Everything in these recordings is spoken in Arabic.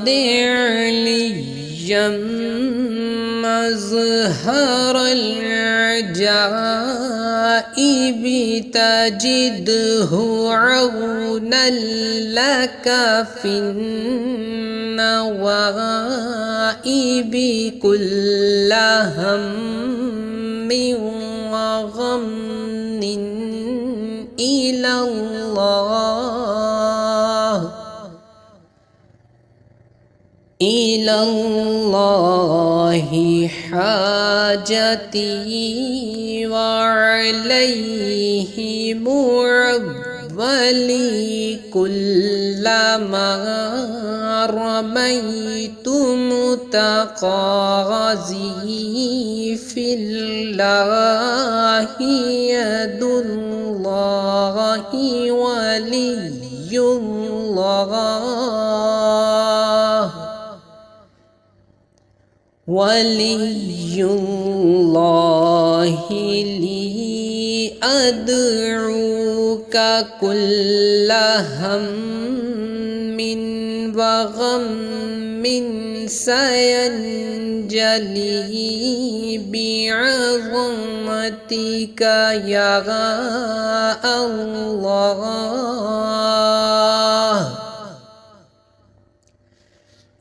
عليا مظهر العجائب تجده عونا لك في النوائب كل هم وغم إلى الله حاجتي وعليه معولي كلما رميت متقاضي في الله يد الله ولي الله لي أدعوك كل هم وغم سينجلي بعظمتك يا الله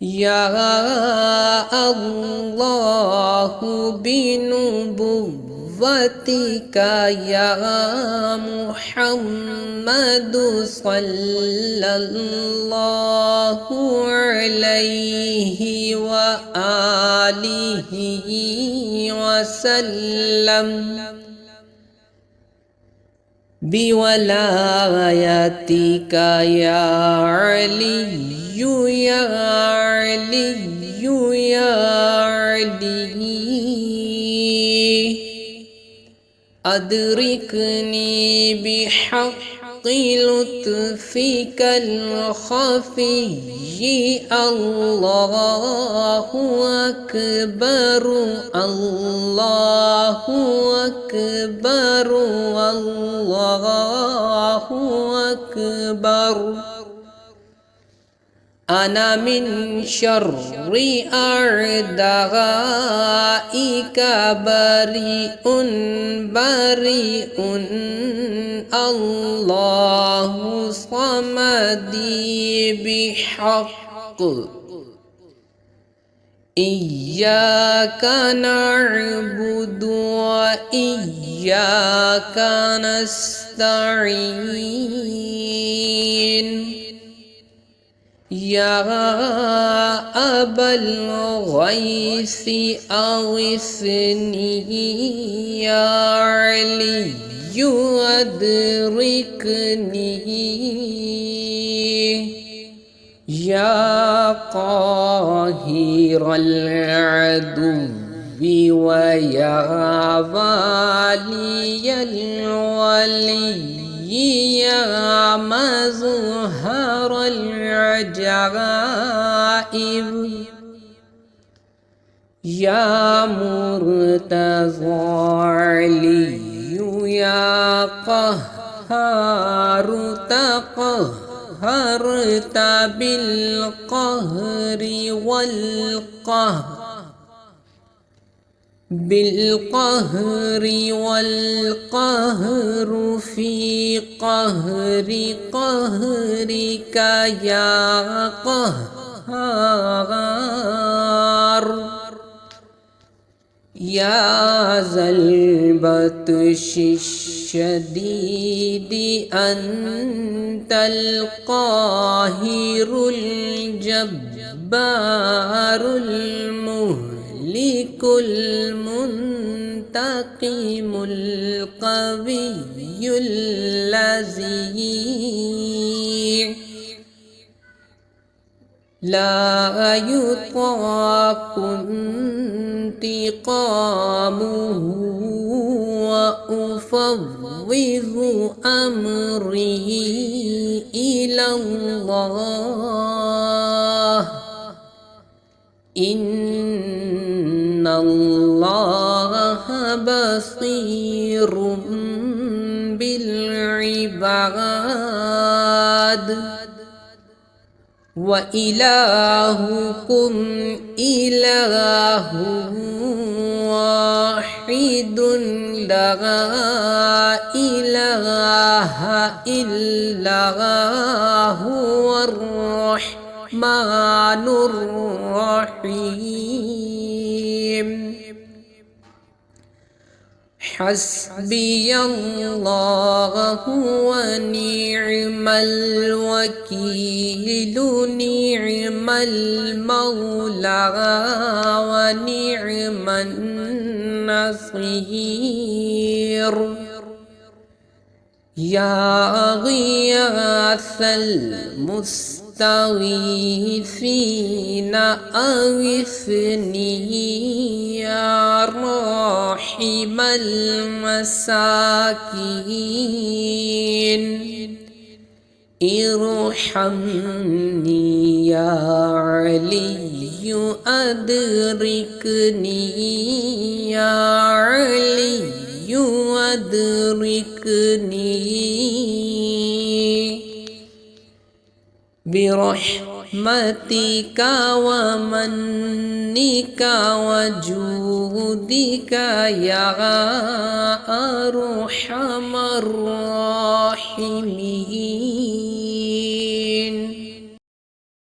يا الله بنبوتك يا محمد صلى الله عليه وآله وسلم بولايتك يا علي يا علي يا علي أدركني بحق لطفك الخفي الله أكبر الله أكبر الله أكبر أنا من شر أعدائك بريء بريء الله صمدي بحق إياك نعبد وإياك نستعين يا أبا الغيث أغثني يا علي أدركني يا قاهر العدو ويا والي الولي يا مظهر العجائب يا مرتضى علي يا قهار تقهرت بالقهر والقهر في قهرك يا قهار يا ذا البطش الشديد أنت القاهر الجبار المهلك المنتقم القوي الذي لا يطاق انتقامه وأفوض أمري إلى الله إن الله بصير بالعباد وإلهكم إله واحد لا إله إلا هو الرحمن الرحيم حسبي الله ونعم الوكيل نعم المولى ونعم النصير يا غياث المستغيثين أغثني يا راحم المساكين ارحمني يا علي أدركني يا علي أدركني برحمتك ومنك وجودك يا أرحم الراحمين